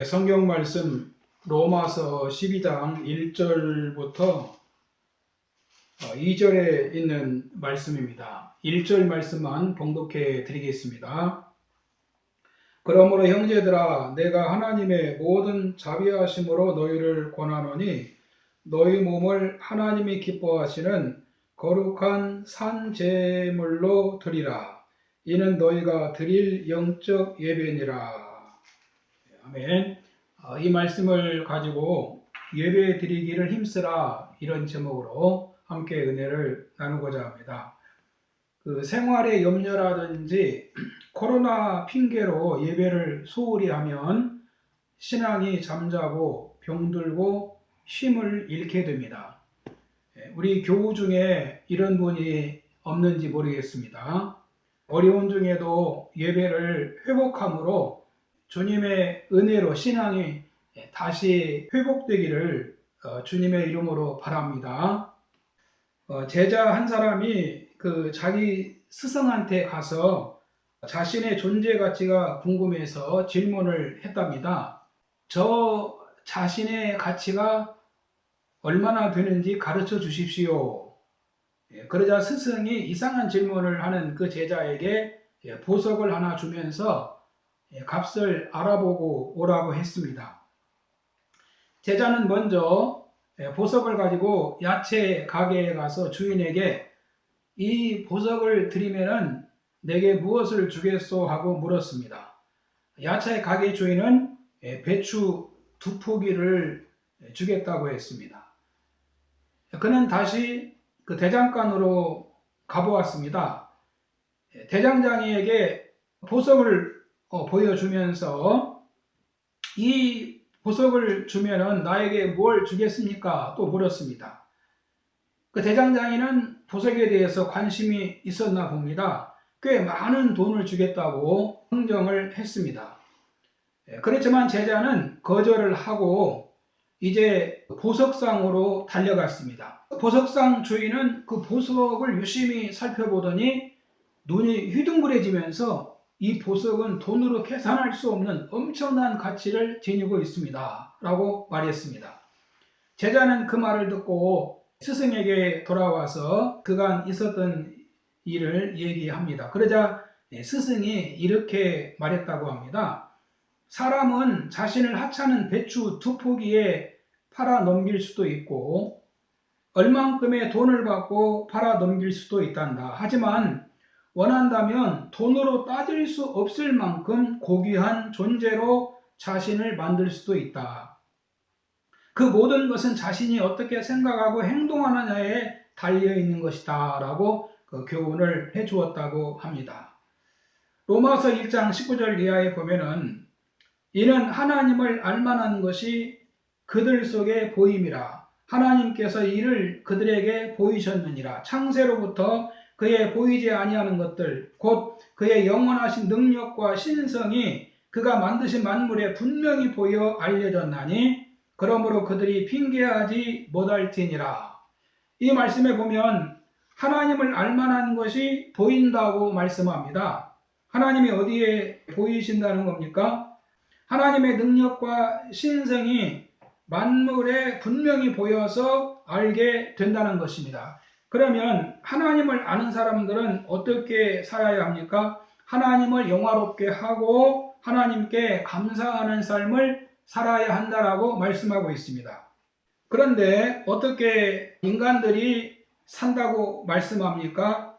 성경 말씀 로마서 12장 1절부터 2절에 있는 말씀입니다. 1절 말씀만 봉독해 드리겠습니다. 그러므로 형제들아, 내가 하나님의 모든 자비하심으로 너희를 권하노니 너희 몸을 하나님이 기뻐하시는 거룩한 산 제물로 드리라. 이는 너희가 드릴 영적 예배니라. 아멘. 이 말씀을 가지고 예배 드리기를 힘쓰라, 이런 제목으로 함께 은혜를 나누고자 합니다. 생활의 염려라든지 코로나 핑계로 예배를 소홀히 하면 신앙이 잠자고 병들고 쉼을 잃게 됩니다. 우리 교우 중에 이런 분이 없는지 모르겠습니다. 어려운 중에도 예배를 회복함으로 주님의 은혜로 신앙이 다시 회복되기를 주님의 이름으로 바랍니다. 제자 한 사람이 자기 스승한테 가서 자신의 존재 가치가 궁금해서 질문을 했답니다. 저 자신의 가치가 얼마나 되는지 가르쳐 주십시오. 그러자 스승이 이상한 질문을 하는 그 제자에게 보석을 하나 주면서 값을 알아보고 오라고 했습니다. 제자는 먼저 보석을 가지고 야채 가게에 가서 주인에게 이 보석을 드리면은 내게 무엇을 주겠소 하고 물었습니다. 야채 가게 주인은 배추 2포기를 주겠다고 했습니다. 그는 다시 그 대장간으로 가보았습니다. 대장장이에게 보석을 보여주면서 이 보석을 주면은 나에게 뭘 주겠습니까? 또 물었습니다. 그 대장장이는 보석에 대해서 관심이 있었나 봅니다. 꽤 많은 돈을 주겠다고 흥정을 했습니다. 그렇지만 제자는 거절을 하고 이제 보석상으로 달려갔습니다. 보석상 주인은 그 보석을 유심히 살펴보더니 눈이 휘둥그레지면서 이 보석은 돈으로 계산할 수 없는 엄청난 가치를 지니고 있습니다 라고 말했습니다. 제자는 그 말을 듣고 스승에게 돌아와서 그간 있었던 일을 얘기합니다. 그러자 스승이 이렇게 말했다고 합니다. 사람은 자신을 하찮은 배추 2포기에 팔아 넘길 수도 있고 얼만큼의 돈을 받고 팔아 넘길 수도 있단다. 하지만 원한다면 돈으로 따질 수 없을 만큼 고귀한 존재로 자신을 만들 수도 있다. 그 모든 것은 자신이 어떻게 생각하고 행동하느냐에 달려있는 것이다 라고 교훈을 해주었다고 합니다. 로마서 1장 19절 이하에 보면은 이는 하나님을 알만한 것이 그들 속에 보임이라. 하나님께서 이를 그들에게 보이셨느니라. 창세로부터 그의 보이지 아니하는 것들 곧 그의 영원하신 능력과 신성이 그가 만드신 만물에 분명히 보여 알려졌나니 그러므로 그들이 핑계하지 못할지니라. 이 말씀에 보면 하나님을 알만한 것이 보인다고 말씀합니다. 하나님이 어디에 보이신다는 겁니까? 하나님의 능력과 신성이 만물에 분명히 보여서 알게 된다는 것입니다. 그러면 하나님을 아는 사람들은 어떻게 살아야 합니까? 하나님을 영화롭게 하고 하나님께 감사하는 삶을 살아야 한다라고 말씀하고 있습니다. 그런데 어떻게 인간들이 산다고 말씀합니까?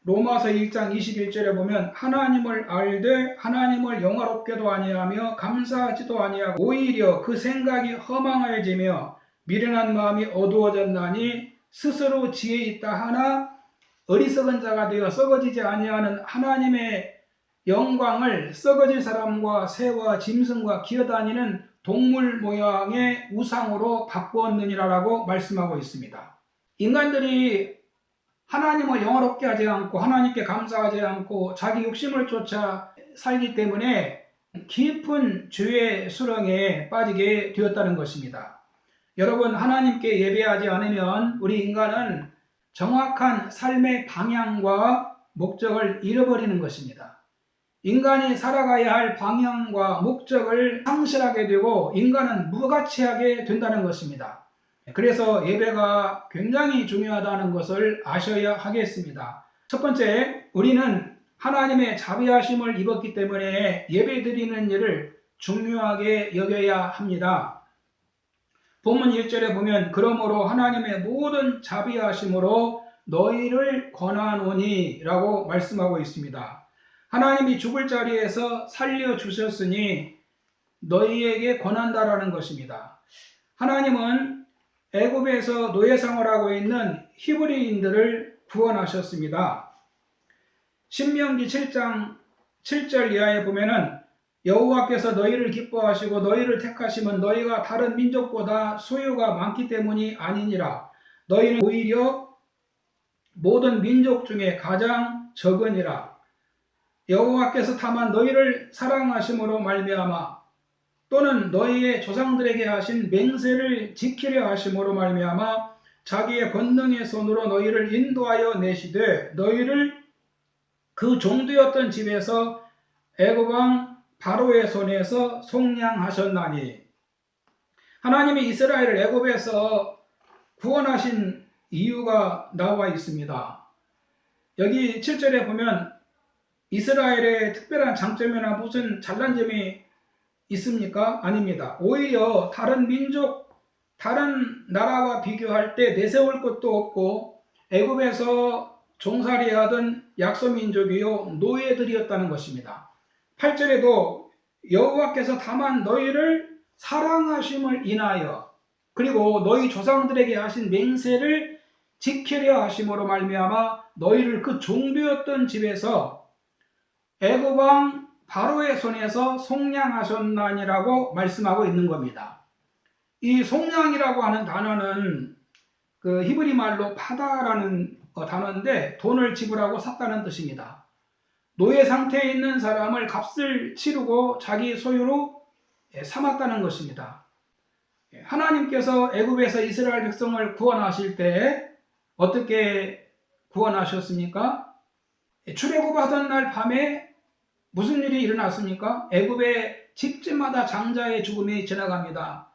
로마서 1장 21절에 보면 하나님을 알되 하나님을 영화롭게도 아니하며 감사하지도 아니하고 오히려 그 생각이 허망해지며 미련한 마음이 어두워졌나니 스스로 지혜 있다 하나 어리석은 자가 되어 썩어지지 아니하는 하나님의 영광을 썩어질 사람과 새와 짐승과 기어다니는 동물 모양의 우상으로 바꾸었느니라라고 말씀하고 있습니다. 인간들이 하나님을 영화롭게 하지 않고 하나님께 감사하지 않고 자기 욕심을 쫓아 살기 때문에 깊은 죄의 수렁에 빠지게 되었다는 것입니다. 여러분, 하나님께 예배하지 않으면 우리 인간은 정확한 삶의 방향과 목적을 잃어버리는 것입니다. 인간이 살아가야 할 방향과 목적을 상실하게 되고 인간은 무가치하게 된다는 것입니다. 그래서 예배가 굉장히 중요하다는 것을 아셔야 하겠습니다. 첫 번째, 우리는 하나님의 자비하심을 입었기 때문에 예배드리는 일을 중요하게 여겨야 합니다. 본문 1절에 보면 그러므로 하나님의 모든 자비하심으로 너희를 권하노니 라고 말씀하고 있습니다. 하나님이 죽을 자리에서 살려주셨으니 너희에게 권한다라는 것입니다. 하나님은 애굽에서 노예 생활하고 있는 히브리인들을 구원하셨습니다. 신명기 7장 7절 이하에 보면은 여호와께서 너희를 기뻐하시고 너희를 택하시면 너희가 다른 민족보다 소유가 많기 때문이 아니니라. 너희는 오히려 모든 민족 중에 가장 적으니라. 여호와께서 다만 너희를 사랑하심으로 말미암아 또는 너희의 조상들에게 하신 맹세를 지키려 하심으로 말미암아 자기의 권능의 손으로 너희를 인도하여 내시되 너희를 그 종되었던 집에서 애굽 왕 바로의 손에서 속량하셨나니. 하나님이 이스라엘을 애굽에서 구원하신 이유가 나와 있습니다. 여기 7절에 보면 이스라엘의 특별한 장점이나 무슨 잘난 점이 있습니까? 아닙니다. 오히려 다른 민족, 다른 나라와 비교할 때 내세울 것도 없고 애굽에서 종살이하던 약소민족이요 노예들이었다는 것입니다. 8절에도 여호와께서 다만 너희를 사랑하심을 인하여 그리고 너희 조상들에게 하신 맹세를 지키려 하심으로 말미암아 너희를 그 종되었던 집에서 애굽 왕 바로의 손에서 속량하셨나니라고 말씀하고 있는 겁니다. 이 속량이라고 하는 단어는 그 히브리 말로 파다라는 단어인데 돈을 지불하고 샀다는 뜻입니다. 노예 상태에 있는 사람을 값을 치르고 자기 소유로 삼았다는 것입니다. 하나님께서 애굽에서 이스라엘 백성을 구원하실 때 어떻게 구원하셨습니까? 출애굽하던 날 밤에 무슨 일이 일어났습니까? 애굽의 집집마다 장자의 죽음이 지나갑니다.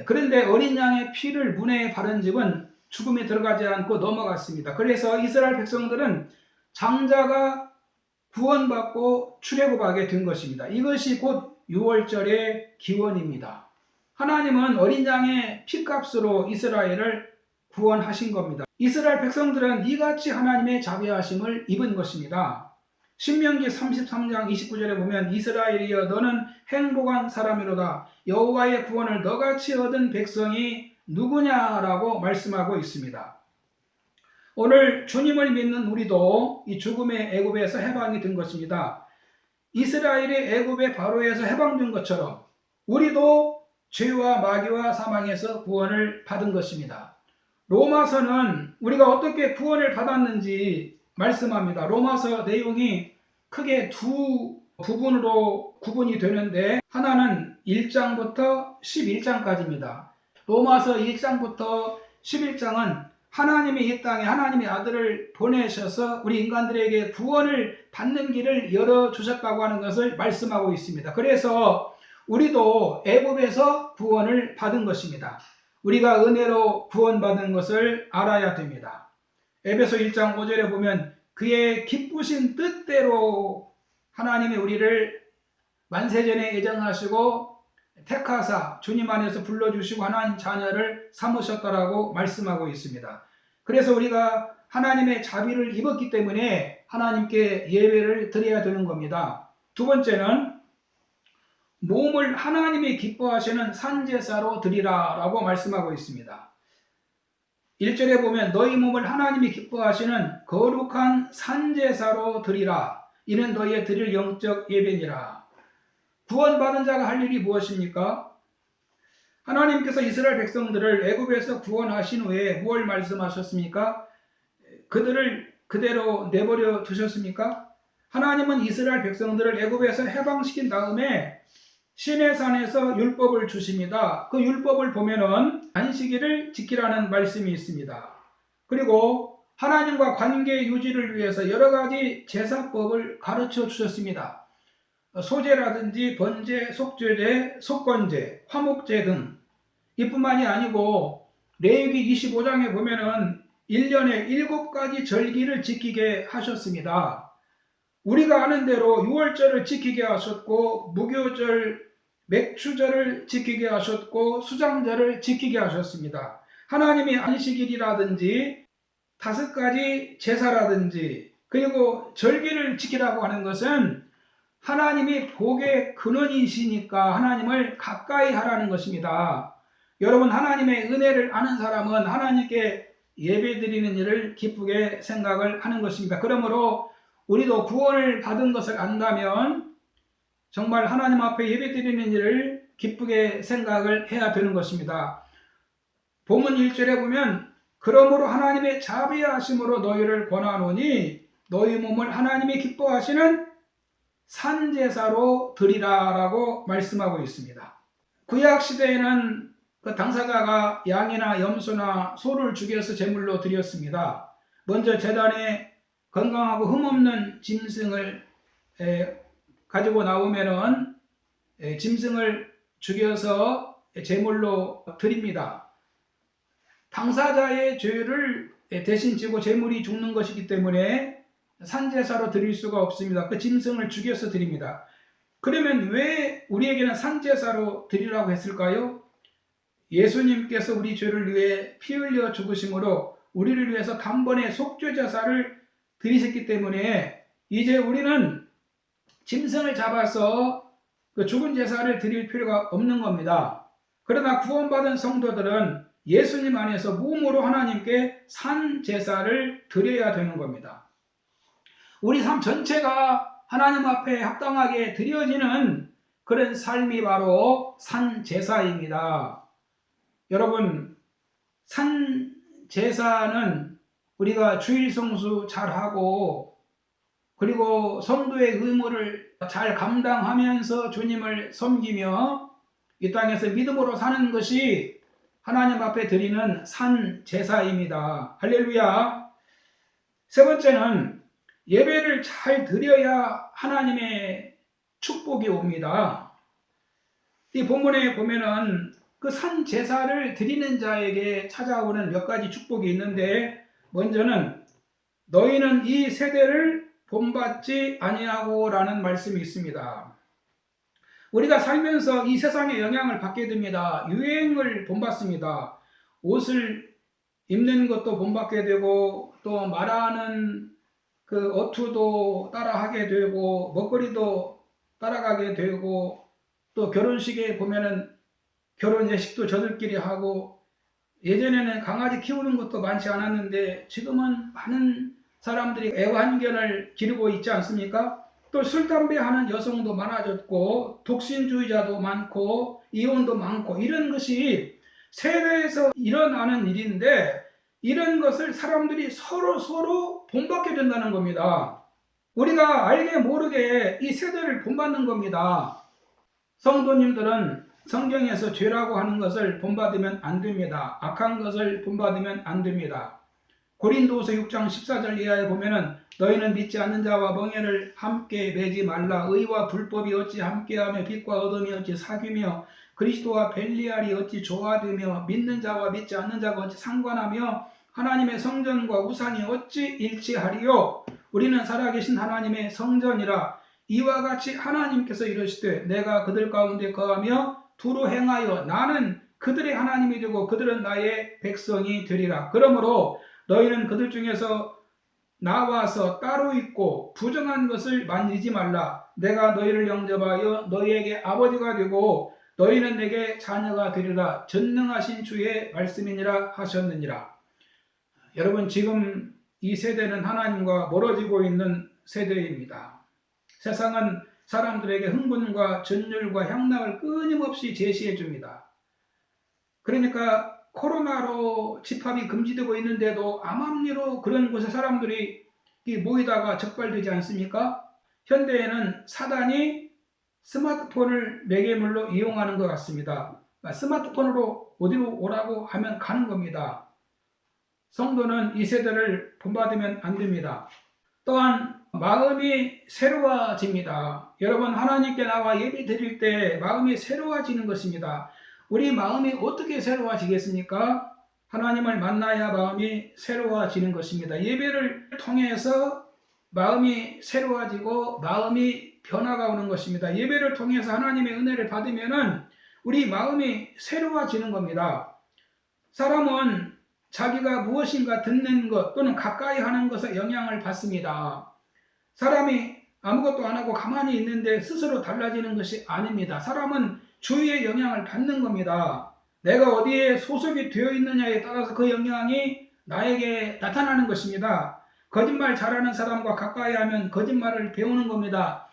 그런데 어린 양의 피를 문에 바른 집은 죽음에 들어가지 않고 넘어갔습니다. 그래서 이스라엘 백성들은 장자가 구원받고 출애굽하게 된 것입니다. 이것이 곧 6월절의 기원입니다. 하나님은 어린 양의 피값으로 이스라엘을 구원하신 겁니다. 이스라엘 백성들은 이같이 하나님의 자비하심을 입은 것입니다. 신명기 33장 29절에 보면 이스라엘이여 너는 행복한 사람이로다. 여호와의 구원을 너같이 얻은 백성이 누구냐라고 말씀하고 있습니다. 오늘 주님을 믿는 우리도 이 죽음의 애굽에서 해방이 된 것입니다. 이스라엘이 애굽의 바로에서 해방된 것처럼 우리도 죄와 마귀와 사망에서 구원을 받은 것입니다. 로마서는 우리가 어떻게 구원을 받았는지 말씀합니다. 로마서 내용이 크게 두 부분으로 구분이 되는데 하나는 1장부터 11장까지입니다. 로마서 1장부터 11장은 하나님이 이 땅에 하나님의 아들을 보내셔서 우리 인간들에게 구원을 받는 길을 열어주셨다고 하는 것을 말씀하고 있습니다. 그래서 우리도 애굽에서 구원을 받은 것입니다. 우리가 은혜로 구원받은 것을 알아야 됩니다. 에베소 1장 5절에 보면 그의 기쁘신 뜻대로 하나님이 우리를 만세전에 예정하시고 택하사 주님 안에서 불러주시고 하나님 자녀를 삼으셨다라고 말씀하고 있습니다. 그래서 우리가 하나님의 자비를 입었기 때문에 하나님께 예배를 드려야 되는 겁니다. 두 번째는 몸을 하나님이 기뻐하시는 산제사로 드리라 라고 말씀하고 있습니다. 1절에 보면 너희 몸을 하나님이 기뻐하시는 거룩한 산제사로 드리라. 이는 너희의 드릴 영적 예배니라. 구원받은 자가 할 일이 무엇입니까? 하나님께서 이스라엘 백성들을 애굽에서 구원하신 후에 무엇을 말씀하셨습니까? 그들을 그대로 내버려 두셨습니까? 하나님은 이스라엘 백성들을 애굽에서 해방시킨 다음에 시내산에서 율법을 주십니다. 그 율법을 보면은 안식일을 지키라는 말씀이 있습니다. 그리고 하나님과 관계 유지를 위해서 여러 가지 제사법을 가르쳐 주셨습니다. 소제라든지 번제, 속죄제, 속건제, 화목제 등 이뿐만이 아니고 레위기 25장에 보면은 1년에 7가지 절기를 지키게 하셨습니다. 우리가 아는 대로 6월절을 지키게 하셨고 무교절, 맥추절을 지키게 하셨고 수장절을 지키게 하셨습니다. 하나님이 안식일이라든지 5가지 제사라든지 그리고 절기를 지키라고 하는 것은 하나님이 복의 근원이시니까 하나님을 가까이 하라는 것입니다. 여러분, 하나님의 은혜를 아는 사람은 하나님께 예배드리는 일을 기쁘게 생각을 하는 것입니다. 그러므로 우리도 구원을 받은 것을 안다면 정말 하나님 앞에 예배드리는 일을 기쁘게 생각을 해야 되는 것입니다. 본문 1절에 보면 그러므로 하나님의 자비하심으로 너희를 권하노니 너희 몸을 하나님이 기뻐하시는 산제사로 드리라 라고 말씀하고 있습니다. 구약시대에는 그 당사자가 양이나 염소나 소를 죽여서 제물로 드렸습니다. 먼저 제단에 건강하고 흠없는 짐승을 가지고 나오면은 짐승을 죽여서 제물로 드립니다. 당사자의 죄를 대신 지고 제물이 죽는 것이기 때문에 산제사로 드릴 수가 없습니다. 그 짐승을 죽여서 드립니다. 그러면 왜 우리에게는 산제사로 드리라고 했을까요? 예수님께서 우리 죄를 위해 피 흘려 죽으심으로 우리를 위해서 단번에 속죄제사를 드리셨기 때문에 이제 우리는 짐승을 잡아서 그 죽은 제사를 드릴 필요가 없는 겁니다. 그러나 구원받은 성도들은 예수님 안에서 몸으로 하나님께 산제사를 드려야 되는 겁니다. 우리 삶 전체가 하나님 앞에 합당하게 드려지는 그런 삶이 바로 산제사입니다. 여러분, 산제사는 우리가 주일 성수 잘하고 그리고 성도의 의무를 잘 감당하면서 주님을 섬기며 이 땅에서 믿음으로 사는 것이 하나님 앞에 드리는 산제사입니다. 할렐루야. 세 번째는 예배를 잘 드려야 하나님의 축복이 옵니다. 이 본문에 보면은 그 산제사를 드리는 자에게 찾아오는 몇 가지 축복이 있는데 먼저는 너희는 이 세대를 본받지 아니하고 라는 말씀이 있습니다. 우리가 살면서 이 세상의 영향을 받게 됩니다. 유행을 본받습니다. 옷을 입는 것도 본받게 되고 또 말하는 그 어투도 따라하게 되고 먹거리도 따라가게 되고 또 결혼식에 보면은 결혼 예식도 저들끼리 하고 예전에는 강아지 키우는 것도 많지 않았는데 지금은 많은 사람들이 애완견을 기르고 있지 않습니까? 또 술, 담배 하는 여성도 많아졌고 독신주의자도 많고 이혼도 많고 이런 것이 세대에서 일어나는 일인데 이런 것을 사람들이 서로 본받게 된다는 겁니다. 우리가 알게 모르게 이 세대를 본받는 겁니다. 성도님들은 성경에서 죄라고 하는 것을 본받으면 안 됩니다. 악한 것을 본받으면 안 됩니다. 고린도후서 6장 14절 이하에 보면은 너희는 믿지 않는 자와 멍에를 함께 매지 말라. 의와 불법이 어찌 함께하며 빛과 어둠이 어찌 사귀며 그리스도와 벨리알이 어찌 조화되며 믿는 자와 믿지 않는 자가 어찌 상관하며 하나님의 성전과 우상이 어찌 일치하리요. 우리는 살아계신 하나님의 성전이라. 이와 같이 하나님께서 이르시되 내가 그들 가운데 거하며 두루 행하여 나는 그들의 하나님이 되고 그들은 나의 백성이 되리라. 그러므로 너희는 그들 중에서 나와서 따로 있고 부정한 것을 만지지 말라. 내가 너희를 영접하여 너희에게 아버지가 되고 너희는 내게 자녀가 되리라. 전능하신 주의 말씀이니라 하셨느니라. 여러분, 지금 이 세대는 하나님과 멀어지고 있는 세대입니다. 세상은 사람들에게 흥분과 전율과 향락을 끊임없이 제시해 줍니다. 그러니까 코로나로 집합이 금지되고 있는데도 암암리로 그런 곳에 사람들이 모이다가 적발되지 않습니까? 현대에는 사단이 스마트폰을 매개물로 이용하는 것 같습니다. 스마트폰으로 어디로 오라고 하면 가는 겁니다. 성도는 이 세대를 본받으면 안 됩니다. 또한 마음이 새로워집니다. 여러분, 하나님께 나와 예배 드릴 때 마음이 새로워지는 것입니다. 우리 마음이 어떻게 새로워지겠습니까? 하나님을 만나야 마음이 새로워지는 것입니다. 예배를 통해서 마음이 새로워지고 마음이 변화가 오는 것입니다. 예배를 통해서 하나님의 은혜를 받으면은 우리 마음이 새로워지는 겁니다. 사람은 자기가 무엇인가 듣는 것 또는 가까이 하는 것에 영향을 받습니다. 사람이 아무것도 안 하고 가만히 있는데 스스로 달라지는 것이 아닙니다. 사람은 주위의 영향을 받는 겁니다. 내가 어디에 소속이 되어 있느냐에 따라서 그 영향이 나에게 나타나는 것입니다. 거짓말 잘하는 사람과 가까이 하면 거짓말을 배우는 겁니다.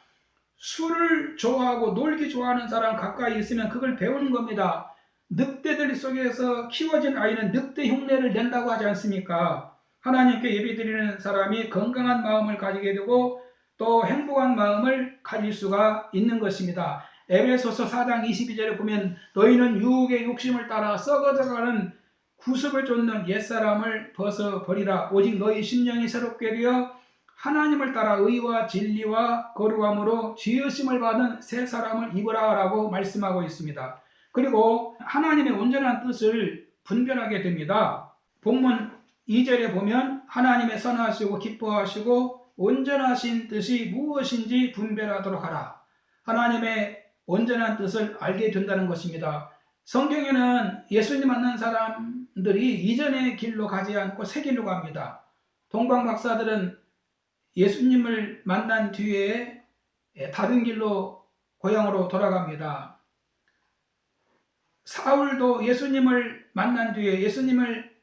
술을 좋아하고 놀기 좋아하는 사람 가까이 있으면 그걸 배우는 겁니다. 늑대들 속에서 키워진 아이는 늑대 흉내를 낸다고 하지 않습니까? 하나님께 예배드리는 사람이 건강한 마음을 가지게 되고 또 행복한 마음을 가질 수가 있는 것입니다. 에베소서 4장 22절에 보면 너희는 유혹의 욕심을 따라 썩어져가는 구습을 쫓는 옛사람을 벗어버리라. 오직 너희 심령이 새롭게 되어 하나님을 따라 의와 진리와 거룩함으로 지으심을 받은 새 사람을 입으라 라고 말씀하고 있습니다. 그리고 하나님의 온전한 뜻을 분별하게 됩니다. 본문 2절에 보면 하나님의 선하시고 기뻐하시고 온전하신 뜻이 무엇인지 분별하도록 하라. 하나님의 온전한 뜻을 알게 된다는 것입니다. 성경에는 예수님 만난 사람들이 이전의 길로 가지 않고 새 길로 갑니다. 동방 박사들은 예수님을 만난 뒤에 다른 길로 고향으로 돌아갑니다. 사울도 예수님을 만난 뒤에 예수님을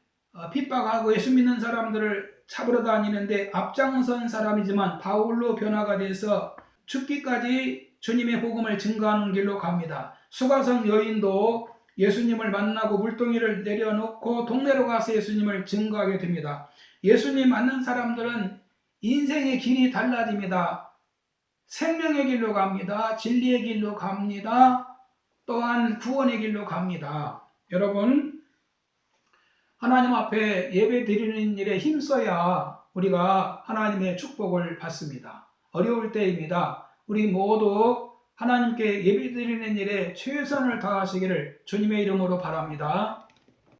핍박하고 예수 믿는 사람들을 잡으러 다니는데 앞장선 사람이지만 바울로 변화가 돼서 죽기까지 주님의 복음을 증거하는 길로 갑니다. 수가성 여인도 예수님을 만나고 물동이를 내려놓고 동네로 가서 예수님을 증거하게 됩니다. 예수님 만난 사람들은 인생의 길이 달라집니다. 생명의 길로 갑니다. 진리의 길로 갑니다. 또한 구원의 길로 갑니다. 여러분, 하나님 앞에 예배 드리는 일에 힘써야 우리가 하나님의 축복을 받습니다. 어려울 때입니다. 우리 모두 하나님께 예배 드리는 일에 최선을 다하시기를 주님의 이름으로 바랍니다.